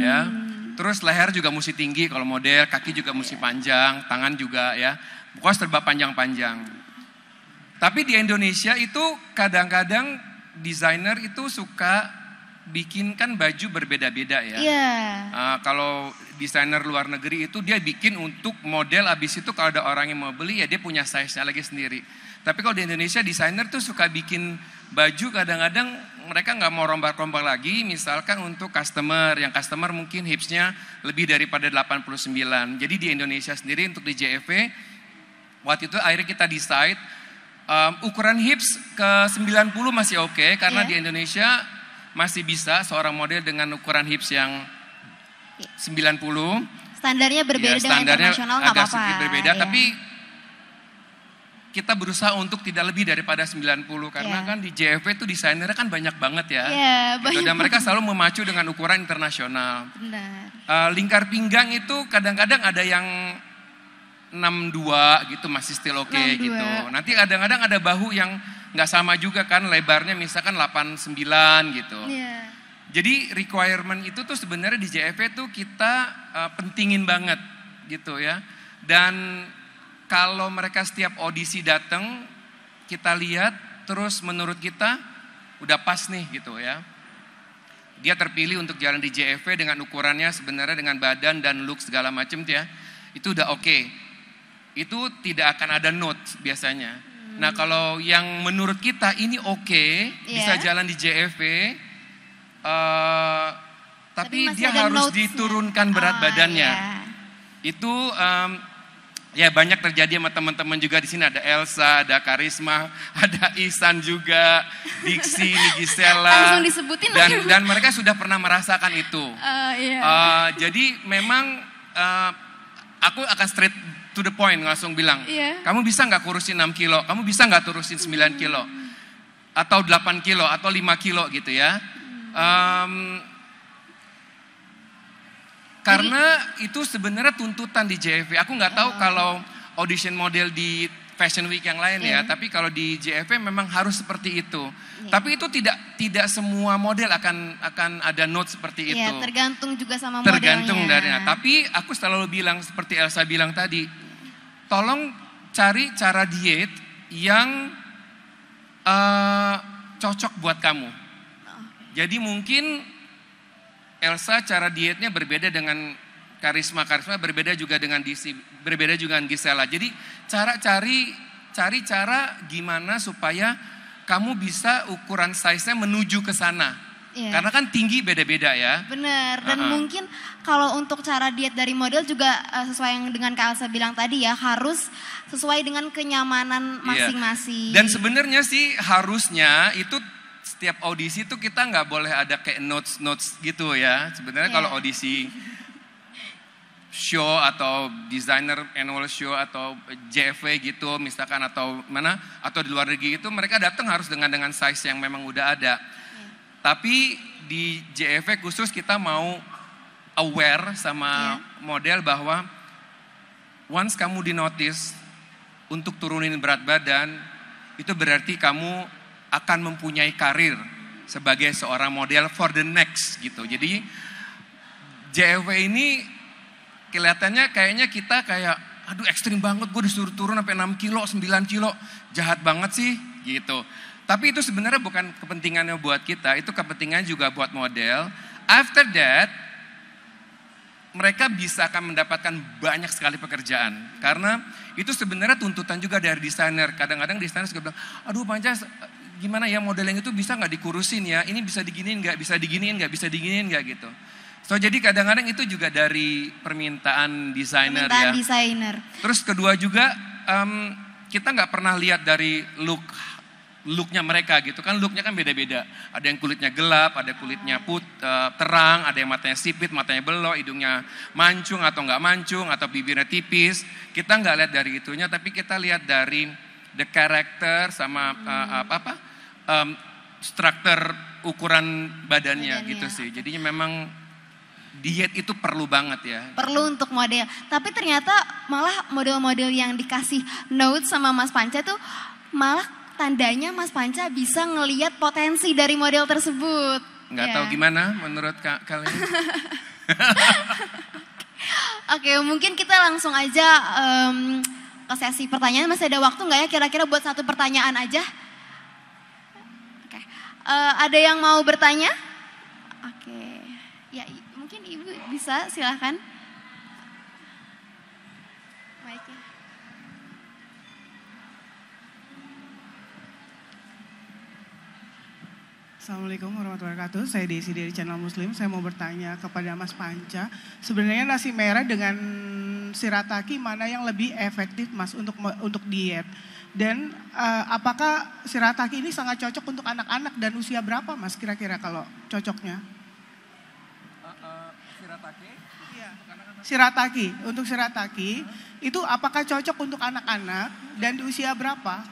Ya. Terus leher juga mesti tinggi kalau model, kaki juga mesti panjang, tangan juga ya. Pokoknya serba panjang-panjang. Tapi di Indonesia itu kadang-kadang desainer itu suka bikinkan baju berbeda-beda ya. Kalau desainer luar negeri itu dia bikin untuk model, habis itu kalau ada orang yang mau beli ya dia punya size-nya lagi sendiri. Tapi kalau di Indonesia desainer tuh suka bikin baju kadang-kadang mereka nggak mau rombak-rombak lagi, misalkan untuk customer, yang customer mungkin hipsnya lebih daripada 89. Jadi di Indonesia sendiri untuk di JFV, waktu itu akhirnya kita decide, ukuran hips ke 90 masih oke, karena di Indonesia masih bisa seorang model dengan ukuran hips yang 90. Standarnya berbeda dengan internasional nggak apa-apa. Agak sedikit berbeda, tapi kita berusaha untuk tidak lebih daripada 90 karena kan di JFV itu desainernya kan banyak banget ya. Gitu. Dan mereka selalu memacu dengan ukuran internasional. Benar. Lingkar pinggang itu kadang-kadang ada yang 62 gitu masih still oke gitu. Nanti kadang-kadang ada bahu yang nggak sama juga kan, lebarnya misalkan 89 gitu. Jadi requirement itu tuh sebenarnya di JFV tuh kita pentingin banget gitu ya. Dan kalau mereka setiap audisi datang, kita lihat, terus menurut kita udah pas nih gitu ya. Dia terpilih untuk jalan di JFV dengan ukurannya sebenarnya dengan badan dan look segala macam ya. Itu udah oke. Itu tidak akan ada note biasanya. Nah kalau yang menurut kita ini oke, bisa jalan di JFV, tapi dia harus diturunkan berat badannya. Itu ya banyak terjadi sama teman-teman juga di sini, ada Elsa, ada Karisma, ada Ihsan juga, Diksi, Gisela. Langsung disebutin dan mereka sudah pernah merasakan itu. Jadi memang aku akan straight to the point, langsung bilang, kamu bisa nggak kurusin 6 kilo, kamu bisa nggak turusin 9 kilo, atau 8 kilo, atau 5 kilo gitu ya. Karena itu sebenarnya tuntutan di JFV. Aku nggak tahu kalau audition model di Fashion Week yang lain ya, tapi kalau di JFV memang harus seperti itu. Tapi itu tidak semua model akan ada note seperti itu. Tergantung juga sama modelnya. Tergantung dari. Tapi aku selalu bilang seperti Elsa bilang tadi, tolong cari cara diet yang cocok buat kamu. Jadi mungkin Elsa cara dietnya berbeda dengan Karisma berbeda juga dengan Diksi, berbeda juga dengan Gisela. Jadi cari cara gimana supaya kamu bisa ukuran size-nya menuju ke sana. Karena kan tinggi beda-beda ya. Benar, dan mungkin kalau untuk cara diet dari model juga sesuai yang dengan Kak Elsa bilang tadi ya, harus sesuai dengan kenyamanan masing-masing. Dan sebenarnya sih harusnya itu setiap audisi tuh kita nggak boleh ada kayak notes gitu ya. Sebenarnya kalau audisi show atau designer annual show atau JFW gitu misalkan atau di luar negeri itu mereka datang harus dengan size yang memang udah ada. Tapi di JFW khusus kita mau aware sama model bahwa once kamu di notice untuk turunin berat badan, itu berarti kamu akan mempunyai karir sebagai seorang model for the next gitu. Jadi JFW ini kelihatannya kayaknya kita kayak aduh ekstrim banget, gue disuruh turun sampai 6 kilo, 9 kilo, jahat banget sih gitu. Tapi itu sebenarnya bukan kepentingannya buat kita, itu kepentingan juga buat model. After that, mereka bisa akan mendapatkan banyak sekali pekerjaan. Karena itu sebenarnya tuntutan juga dari desainer. Kadang-kadang desainer juga bilang, aduh Panca gimana ya modeling itu bisa gak dikurusin ya, ini bisa diginiin gak, bisa diginiin gak, bisa diginiin gak gitu. So jadi kadang-kadang itu juga dari permintaan desainer ya. Desainer. Terus kedua juga kita nggak pernah lihat dari looknya mereka gitu kan, looknya kan beda-beda. Ada yang kulitnya gelap, ada kulitnya terang, ada yang matanya sipit, matanya belok, hidungnya mancung atau nggak mancung, atau bibirnya tipis. Kita nggak lihat dari itunya, tapi kita lihat dari the character sama struktur ukuran badannya gitu sih. Jadinya memang diet itu perlu banget ya. Perlu untuk model. Tapi ternyata malah model-model yang dikasih note sama Mas Panca tuh malah tandanya Mas Panca bisa ngelihat potensi dari model tersebut. Nggak tahu gimana menurut kalian? Oke, mungkin kita langsung aja ke sesi pertanyaan. Masih ada waktu nggak ya kira-kira buat satu pertanyaan aja? Oke. Ada yang mau bertanya? Oke. Ya, mungkin Ibu bisa, silahkan. Baiknya. Assalamualaikum warahmatullahi wabarakatuh. Saya Desi dari channel Muslim. Saya mau bertanya kepada Mas Panca. Sebenarnya nasi merah dengan shirataki mana yang lebih efektif Mas untuk diet? Dan apakah shirataki ini sangat cocok untuk anak-anak dan usia berapa Mas kira-kira kalau cocoknya? Shirataki, untuk shirataki itu apakah cocok untuk anak-anak dan di usia berapa?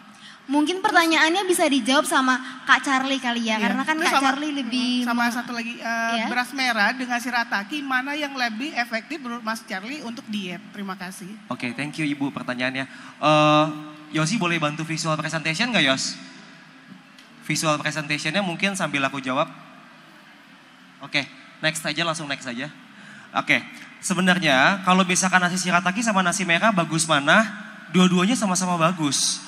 Mungkin pertanyaannya bisa dijawab sama Kak Charlie kali ya, karena kan Kak Charlie lebih... Sama satu lagi, beras merah dengan shirataki mana yang lebih efektif menurut Mas Charlie untuk diet? Terima kasih. Oke, thank you Ibu pertanyaannya. Yosi boleh bantu visual presentation nggak Yos? Visual presentationnya mungkin sambil aku jawab. Oke, next aja, langsung next aja. Oke, sebenarnya kalau misalkan nasi shirataki sama nasi merah bagus mana? Dua-duanya sama-sama bagus.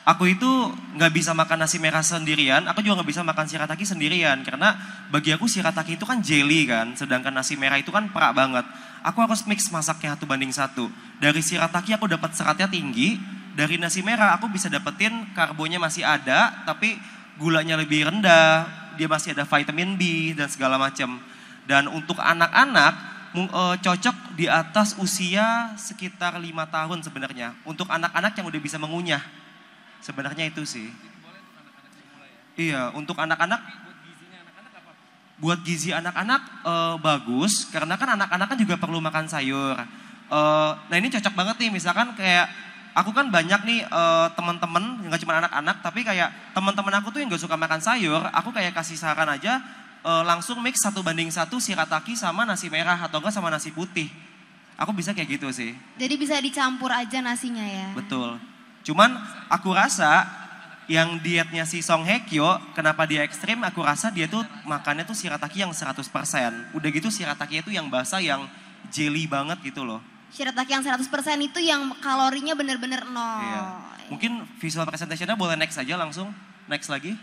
Aku itu nggak bisa makan nasi merah sendirian, aku juga nggak bisa makan shirataki sendirian. Karena bagi aku shirataki itu kan jelly kan, sedangkan nasi merah itu kan perak banget. Aku harus mix masaknya 1:1. Dari shirataki aku dapat seratnya tinggi, dari nasi merah aku bisa dapetin karbonya masih ada, tapi gulanya lebih rendah, dia masih ada vitamin B dan segala macam. Dan untuk anak-anak, cocok di atas usia sekitar 5 tahun sebenarnya. Untuk anak-anak yang udah bisa mengunyah. Sebenarnya itu sih. Iya, untuk anak-anak. Buat gizi anak-anak bagus, karena kan anak-anak kan juga perlu makan sayur. Nah ini cocok banget nih, misalkan kayak aku kan banyak nih teman-teman, nggak cuma anak-anak, tapi kayak teman-teman aku tuh yang gak suka makan sayur, aku kayak kasih saran aja. Langsung mix 1:1 shirataki sama nasi merah atau enggak sama nasi putih. Aku bisa kayak gitu sih. Jadi bisa dicampur aja nasinya ya. Betul. Cuman aku rasa yang dietnya si Song Hye Kyo, kenapa dia ekstrim? Aku rasa dia tuh makannya tuh shirataki yang 100%. Udah gitu shirataki itu yang basah, yang jelly banget gitu loh. Shirataki yang 100% itu yang kalorinya bener-bener nol. Iya. Mungkin visual presentationnya boleh next aja langsung. Next lagi.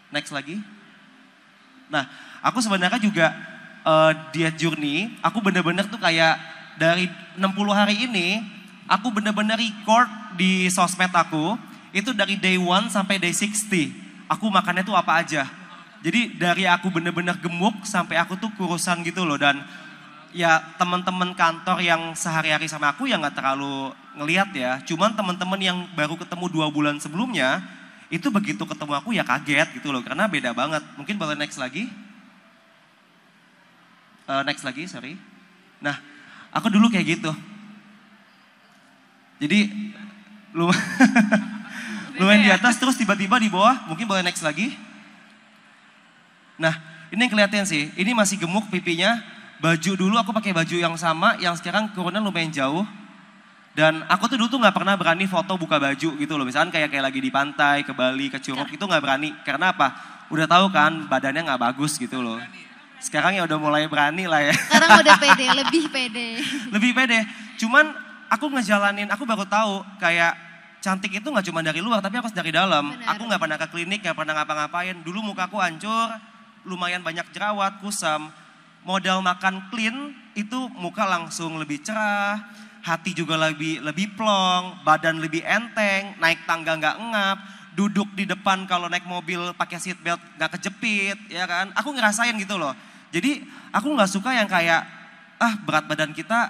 Next lagi. Nah, aku sebenarnya juga diet journey, aku bener-bener tuh kayak dari 60 hari ini, aku bener-bener record di sosmed aku, itu dari day 1 sampai day 60. Aku makannya tuh apa aja. Jadi dari aku bener-bener gemuk sampai aku tuh kurusan gitu loh. Dan ya teman-teman kantor yang sehari-hari sama aku ya gak terlalu ngeliat ya. Cuman teman-teman yang baru ketemu 2 bulan sebelumnya, itu begitu ketemu aku ya kaget gitu loh, karena beda banget. Mungkin boleh next lagi. Next lagi, sorry. Nah, aku dulu kayak gitu. Jadi lumayan di atas terus tiba-tiba di bawah, mungkin boleh next lagi. Nah, ini yang kelihatan sih, ini masih gemuk pipinya. Baju dulu aku pakai baju yang sama, yang sekarang turunnya lumayan jauh. Dan aku tuh dulu tuh nggak pernah berani foto buka baju gitu loh. Misalkan kayak lagi di pantai, ke Bali, ke Curug itu nggak berani. Karena apa? Udah tahu kan badannya nggak bagus gitu loh. Sekarang ya udah mulai berani lah ya. Sekarang udah pede, lebih pede. Lebih pede. Cuman aku ngejalanin, aku baru tahu kayak cantik itu nggak cuma dari luar tapi harus dari dalam. Benar. Aku nggak pernah ke klinik, nggak pernah ngapa-ngapain. Dulu mukaku hancur, lumayan banyak jerawat, kusam. Modal makan clean itu muka langsung lebih cerah, hati juga lebih plong, badan lebih enteng, naik tangga nggak ngap, duduk di depan kalau naik mobil pakai seat belt nggak kejepit, ya kan? Aku ngerasain gitu loh. Jadi aku nggak suka yang kayak berat badan kita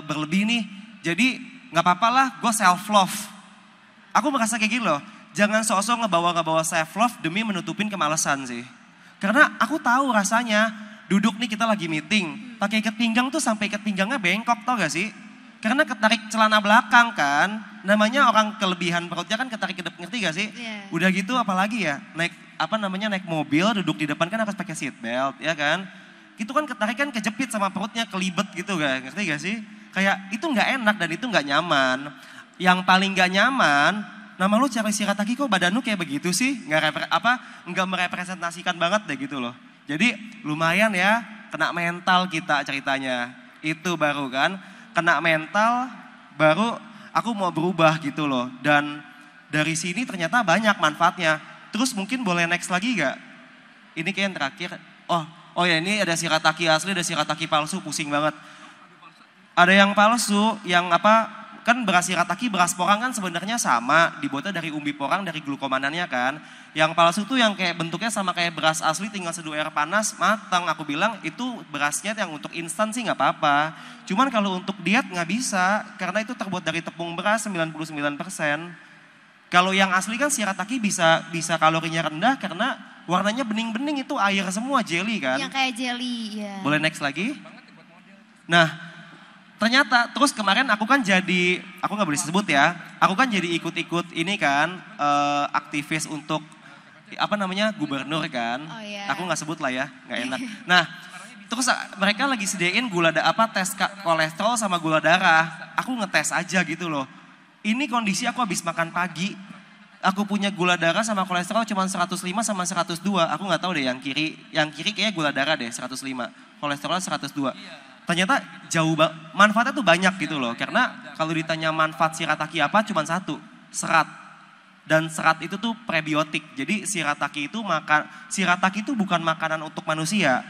berlebih nih, jadi nggak apa-apa lah, gue self love. Aku merasa kayak gitu loh. Jangan sok-sok ngebawa self love demi menutupin kemalasan sih. Karena aku tahu rasanya. Duduk nih kita lagi meeting, pakai ikat pinggang tuh sampai ikat pinggangnya bengkok, tau gak sih? Karena ketarik celana belakang kan, namanya orang kelebihan perutnya kan ketarik ke depan, ngerti gak sih? Yeah. Udah gitu apalagi ya, naik mobil duduk di depan kan harus pakai seat belt, ya kan? Itu kan ketarik kan kejepit sama perutnya, kelibet gitu gak, ngerti gak sih? Kayak itu gak enak dan itu gak nyaman. Yang paling gak nyaman, nama lu cari Shirataki kok badan lu kayak begitu sih? Nggak merepresentasikan banget deh gitu loh. Jadi lumayan ya, kena mental kita ceritanya. Itu baru kan, kena mental baru aku mau berubah gitu loh. Dan dari sini ternyata banyak manfaatnya. Terus mungkin boleh next lagi gak? Ini kayak yang terakhir. Oh ya ini ada Shirataki asli, ada Shirataki palsu, pusing banget. Ada yang palsu, yang kan beras Shirataki, beras porang kan sebenarnya sama, dibuatnya dari umbi porang, dari glukomanannya kan. Yang palsu tuh yang kayak bentuknya sama kayak beras asli, tinggal seduh air panas, matang. Aku bilang itu berasnya yang untuk instan sih nggak apa-apa. Cuman kalau untuk diet nggak bisa, karena itu terbuat dari tepung beras 99%. Kalau yang asli kan Shirataki bisa kalorinya rendah karena warnanya bening-bening, itu air semua, jelly kan. Yang kayak jelly, ya. Boleh next lagi? Nah, ternyata terus kemarin aku kan jadi, aku nggak boleh sebut ya, aku kan jadi ikut-ikut ini kan, aktivis untuk gubernur kan. Oh, iya. Aku nggak sebut lah ya, nggak enak. Nah, terus mereka lagi sediain tes kolesterol sama gula darah. Aku ngetes aja gitu loh. Ini kondisi aku habis makan pagi. Aku punya gula darah sama kolesterol cuma 105 sama 102. Aku nggak tahu deh yang kiri kayaknya gula darah deh 105, kolesterol 102. Ternyata jauh manfaatnya tuh banyak gitu loh. Karena kalau ditanya manfaat Shirataki apa, cuma satu, serat. Dan serat itu tuh prebiotik. Jadi Shirataki itu bukan makanan untuk manusia.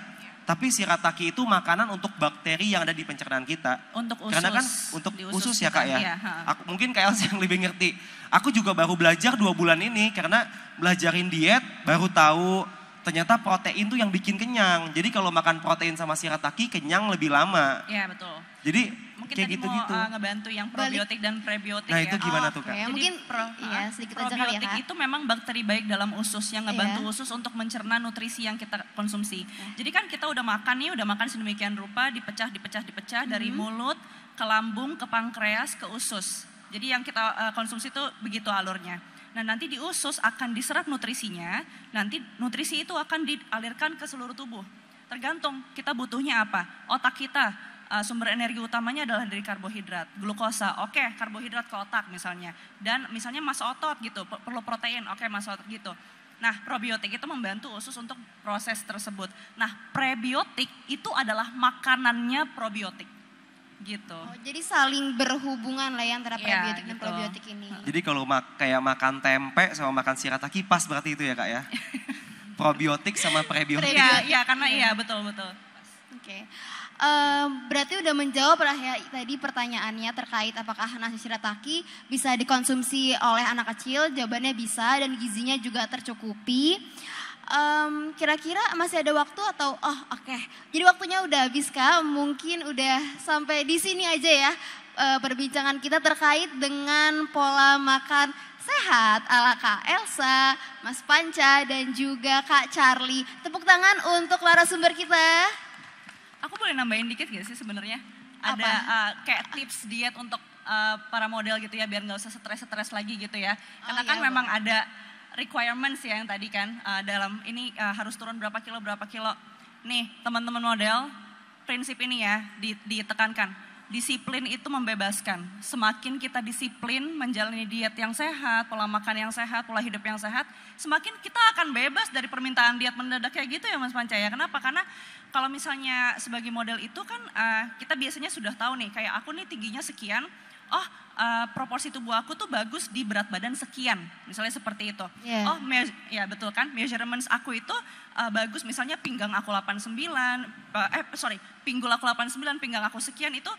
Tapi Shirataki itu makanan untuk bakteri yang ada di pencernaan kita. Untuk usus. Karena kan untuk usus ya Kak ya. Iya, Mungkin Kak Elsa yang lebih ngerti. Aku juga baru belajar 2 bulan ini karena belajarin diet baru tahu ternyata protein tuh yang bikin kenyang. Jadi kalau makan protein sama Shirataki kenyang lebih lama. Iya betul. Jadi Mungkin kayak tadi gitu-gitu. mau ngebantu yang probiotik dan prebiotik Nah ya. itu gimana tuh Kak? Oke, mungkin sedikit aja kali ya probiotik Kak. itu memang bakteri baik dalam usus yang ngebantu Iya. usus untuk mencerna nutrisi yang kita konsumsi. Jadi kan kita udah makan sedemikian rupa, dipecah dari mulut ke lambung, ke pankreas, ke usus. Jadi yang kita konsumsi itu begitu alurnya. Nah nanti di usus akan diserap nutrisinya, nanti nutrisi itu akan dialirkan ke seluruh tubuh. Tergantung kita butuhnya apa. Otak kita sumber energi utamanya adalah dari karbohidrat, glukosa. Oke, karbohidrat ke otak misalnya. Dan misalnya massa otot gitu, perlu protein. Oke, massa otot gitu. Nah, probiotik itu membantu usus untuk proses tersebut. Nah, prebiotik itu adalah makanannya probiotik. Gitu. Oh, jadi saling berhubungan lah ya antara prebiotik dan gitu. probiotik ini. Jadi kalau kayak makan tempe sama makan Shirataki pas berarti itu ya Kak ya? Probiotik sama prebiotik. Iya, karena iya betul. Oke. Berarti udah menjawab lah ya tadi pertanyaannya terkait apakah nasi Shirataki bisa dikonsumsi oleh anak kecil. Jawabannya bisa dan gizinya juga tercukupi. Kira-kira masih ada waktu atau oke. Jadi waktunya udah habis Kak. Mungkin udah sampai di sini aja ya perbincangan kita terkait dengan pola makan sehat ala Kak Elsa, Mas Panca, dan juga Kak Charlie. Tepuk tangan untuk narasumber kita. Aku boleh nambahin dikit gak sih sebenarnya? Ada kayak tips diet untuk para model gitu ya, biar nggak usah stres-stres lagi gitu ya. Karena kan memang ada requirements ya yang tadi kan, dalam ini harus turun berapa kilo. Nih teman-teman model, prinsip ini ya ditekankan. Disiplin itu membebaskan. Semakin kita disiplin menjalani diet yang sehat, pola makan yang sehat, pola hidup yang sehat, semakin kita akan bebas dari permintaan diet mendadak kayak gitu ya Mas Panca ya. Kenapa? Karena kalau misalnya sebagai model itu kan kita biasanya sudah tahu nih, kayak aku nih tingginya sekian, proporsi tubuh aku tuh bagus di berat badan sekian, misalnya seperti itu. Yeah. Ya betul kan, measurements aku itu bagus, misalnya pinggang aku 89, pinggul aku 89, pinggang aku sekian itu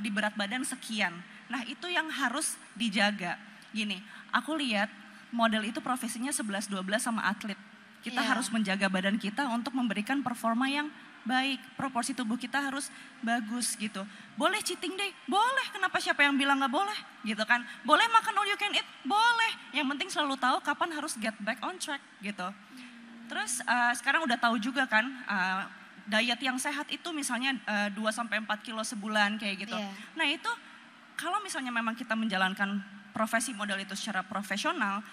di berat badan sekian. Nah itu yang harus dijaga. Gini, aku lihat model itu profesinya 11-12 sama atlet. Kita harus menjaga badan kita untuk memberikan performa yang baik, proporsi tubuh kita harus bagus gitu. Boleh cheating day? Boleh, kenapa siapa yang bilang gak boleh gitu kan. Boleh makan all you can eat? Boleh, yang penting selalu tahu kapan harus get back on track gitu. Terus sekarang udah tahu juga kan, diet yang sehat itu misalnya 2-4 kilo sebulan kayak gitu. Yeah. Nah itu kalau misalnya memang kita menjalankan profesi model itu secara profesional,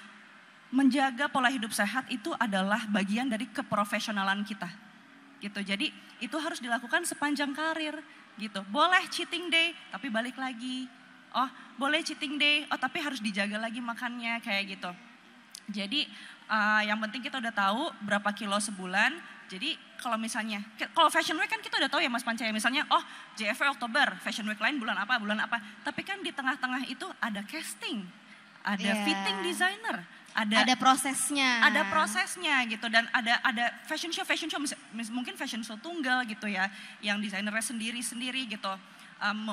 menjaga pola hidup sehat itu adalah bagian dari keprofesionalan kita. Gitu. Jadi itu harus dilakukan sepanjang karir gitu. Boleh cheating day tapi balik lagi. Oh, boleh cheating day, tapi harus dijaga lagi makannya kayak gitu. Jadi yang penting kita udah tahu berapa kilo sebulan. Jadi kalau misalnya, kalau fashion week kan kita udah tahu ya Mas Panca ya, misalnya JFW Oktober, fashion week lain bulan apa. Tapi kan di tengah-tengah itu ada casting, ada fitting designer. Ada prosesnya. Ada prosesnya gitu, dan ada fashion show mungkin fashion show tunggal gitu ya, yang desainernya sendiri gitu,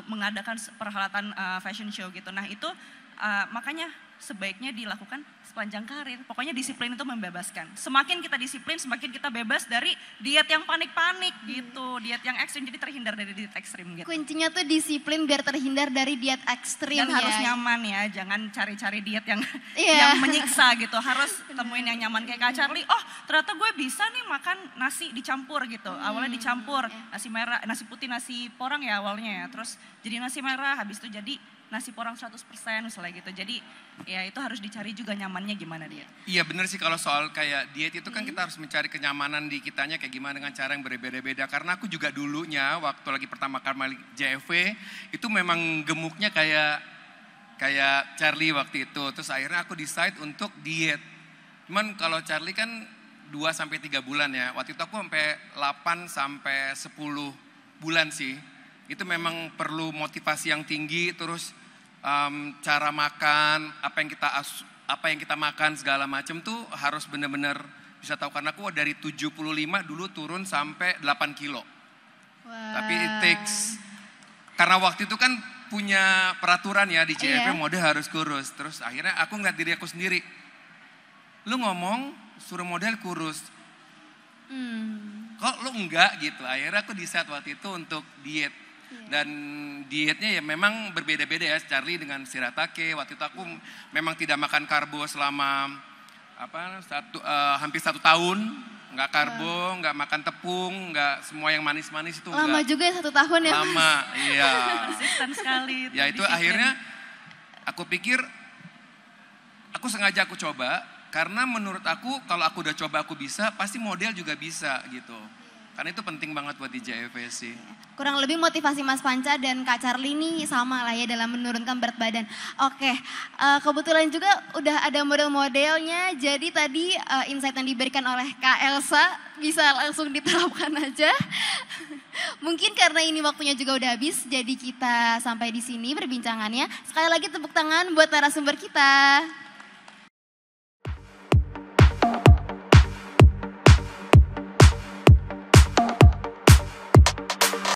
mengadakan perhelatan fashion show gitu. Nah itu makanya sebaiknya dilakukan sepanjang karir. Pokoknya disiplin itu membebaskan. Semakin kita disiplin, semakin kita bebas dari diet yang panik-panik gitu, diet yang ekstrim, jadi terhindar dari diet ekstrim gitu. Kuncinya tuh disiplin biar terhindar dari diet ekstrim. Dan harus nyaman ya, jangan cari-cari diet yang yang menyiksa gitu. Harus temuin yang nyaman kayak Kak Charlie. Oh ternyata gue bisa nih makan nasi dicampur gitu. Awalnya dicampur, nasi merah, nasi putih, nasi porang ya awalnya ya. Terus jadi nasi merah, habis itu jadi nasi porang 100% misalnya gitu. Jadi ya itu harus dicari juga nyamannya gimana dia. Iya benar sih, kalau soal kayak diet itu kan kita harus mencari kenyamanan di kitanya kayak gimana dengan cara yang berbeda-beda. Karena aku juga dulunya waktu lagi pertama kali JFW itu memang gemuknya kayak Charlie waktu itu. Terus akhirnya aku decide untuk diet. Cuman kalau Charlie kan 2-3 bulan ya. Waktu itu aku sampai 8-10 bulan sih. Itu memang perlu motivasi yang tinggi, terus cara makan, apa yang kita makan segala macam tuh harus benar-benar bisa tahu. Karena aku dari 75 dulu turun sampai 8 kilo. Tapi it takes, karena waktu itu kan punya peraturan ya di JFW model harus kurus. Terus akhirnya aku ngeliat diri aku sendiri, lu ngomong suruh model kurus, kok lu enggak gitu. Akhirnya aku decide waktu itu untuk diet. Dan dietnya ya memang berbeda-beda ya, Charlie dengan Shiratake. Waktu itu aku memang tidak makan karbo selama hampir 1 tahun. Nggak karbo, nggak makan tepung, nggak semua yang manis-manis itu. Lama juga ya 1 tahun ya Mas? Lama, iya. Konsisten sekali. Ya itu akhirnya aku pikir, aku sengaja aku coba. Karena menurut aku kalau aku udah coba aku bisa, pasti model juga bisa gitu. Karena itu penting banget buat di JFW sih. Kurang lebih motivasi Mas Panca dan Kak Charlie ini sama lah ya dalam menurunkan berat badan. Oke, kebetulan juga udah ada model-modelnya. Jadi tadi insight yang diberikan oleh Kak Elsa bisa langsung diterapkan aja. Mungkin karena ini waktunya juga udah habis, jadi kita sampai di sini perbincangannya. Sekali lagi tepuk tangan buat narasumber kita.